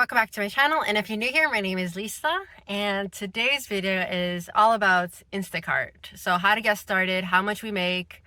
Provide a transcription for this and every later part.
welcome back to my channel, and if you're new here, my name is Lisa, and today's video is all about Instacart. So how to get started, how much we make,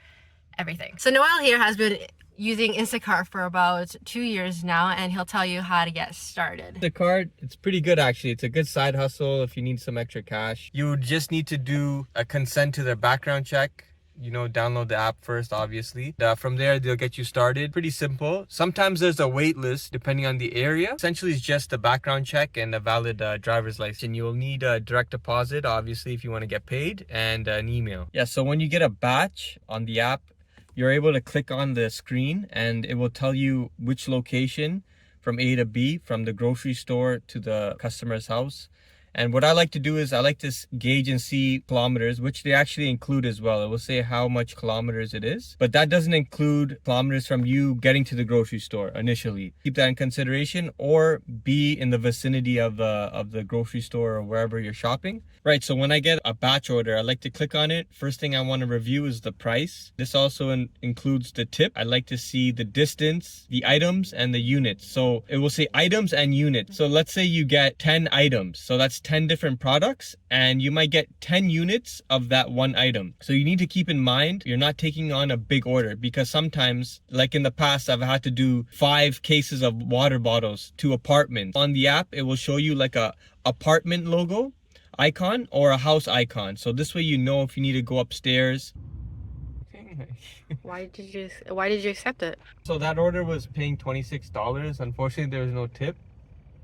everything. So Noel here has been using Instacart for about 2 years now, and he'll tell you how to get started. Instacart, it's pretty good actually. It's a good side hustle if you need some extra cash. You just need to do a consent to their background check. You know, download the app first, obviously. From there, they'll get you started. Pretty simple. Sometimes there's a wait list depending on the area. Essentially, it's just a background check and a valid driver's license. And you'll need a direct deposit, obviously, if you want to get paid, and an email. Yeah, so when you get a batch on the app, you're able to click on the screen and it will tell you which location from A to B, from the grocery store to the customer's house. And what I like to do is I like to gauge and see kilometers, which they actually include as well. It will say how much kilometers it is, but that doesn't include kilometers from you getting to the grocery store initially. Keep that in consideration, or be in the vicinity of the grocery store or wherever you're shopping. Right, so when I get a batch order, I like to click on it. First thing I want to review is the price. This also includes the tip. I like to see the distance, the items, and the units. So it will say items and units. So let's say you get 10 items. So that's 10 different products, and you might get 10 units of that one item. So you need to keep in mind you're not taking on a big order, because sometimes, like in the past, I've had to do 5 cases of water bottles to apartments. On the app, it will show you like a apartment logo icon or a house icon. So this way you know if you need to go upstairs. Why did you accept it? So that order was paying $26. Unfortunately, there was no tip,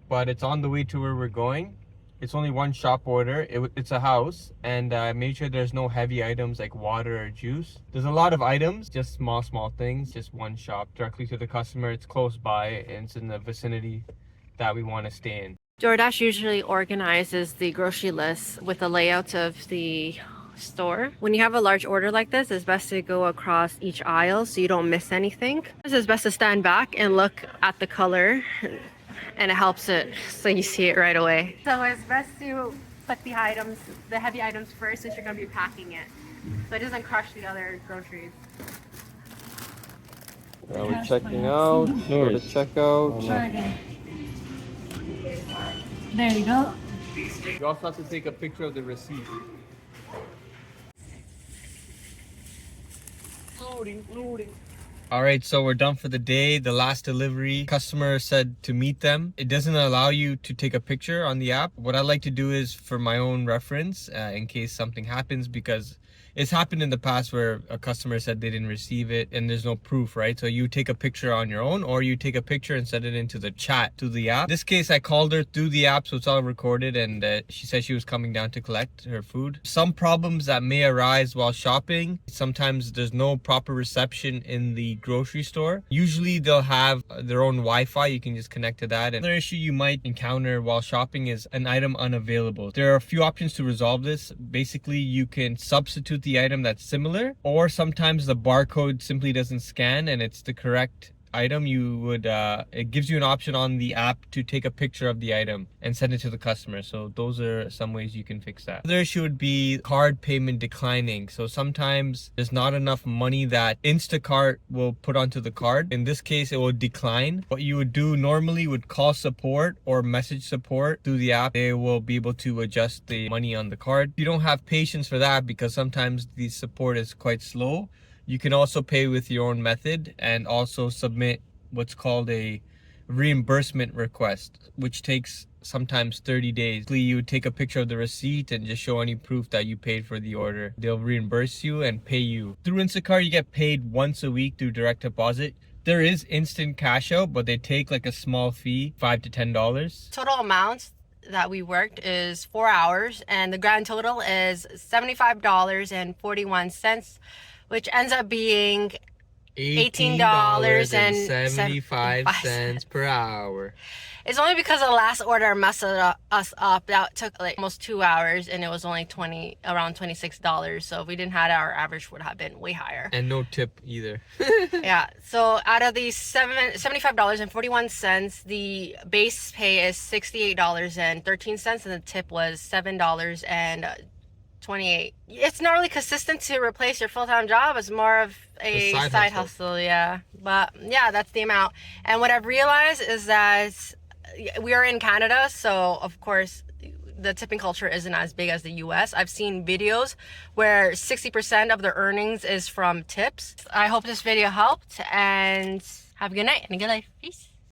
but it's on the way to where we're going. It's only one shop order. It's a house, and I made sure there's no heavy items like water or juice. There's a lot of items, just small things, just one shop directly to the customer. It's close by and it's in the vicinity that we want to stay in. DoorDash usually organizes the grocery list with the layout of the store. When you have a large order like this, it's best to go across each aisle so you don't miss anything. It's best to stand back and look at the color, and it helps it so you see it right away. So it's best to put the items, the heavy items first, since you're going to be packing it, so it doesn't crush the other groceries. We're checking out. Go to checkout. Try again. There you go. You also have to take a picture of the receipt. Loading. All right, so we're done for the day. The last delivery, customer said to meet them. It doesn't allow you to take a picture on the app. What I like to do is for my own reference, in case something happens, because it's happened in the past where a customer said they didn't receive it and there's no proof, right? So you take a picture on your own, or you take a picture and send it into the chat to the app. In this case, I called her through the app, so it's all recorded, and she said she was coming down to collect her food. Some problems that may arise while shopping: sometimes there's no proper reception in the grocery store. Usually they'll have their own Wi-Fi, you can just connect to that. Another issue you might encounter while shopping is an item unavailable. There are a few options to resolve this. Basically, you can substitute the item that's similar, or sometimes the barcode simply doesn't scan and it's the correct item. It gives you an option on the app to take a picture of the item and send it to the customer. So those are some ways you can fix that. Another issue would be card payment declining. So sometimes there's not enough money that Instacart will put onto the card. In this case, it will decline. What you would do normally would call support or message support through the app. They will be able to adjust the money on the card. You don't have patience for that, because sometimes the support is quite slow. You can also pay with your own method and also submit what's called a reimbursement request, which takes sometimes 30 days. You would take a picture of the receipt and just show any proof that you paid for the order. They'll reimburse you and pay you. Through Instacart, you get paid once a week through direct deposit. There is instant cash out, but they take like a small fee, $5 to $10. Total amount that we worked is 4 hours, and the grand total is $75.41, which ends up being $18.75 per hour. It's only because the last order messed us up. That took like almost 2 hours, and it was only around $26. So if we didn't have it, our average would have been way higher. And no tip either. Yeah. So out of the $75.41, the base pay is $68.13, and the tip was $7.28. It's not really consistent to replace your full-time job. It's more of a side hustle. Yeah, but yeah, that's the amount. And what I've realized is that we are in Canada, so of course the tipping culture isn't as big as the US. I've seen videos where 60% of their earnings is from tips. I hope this video helped, and have a good night and a good life. Peace.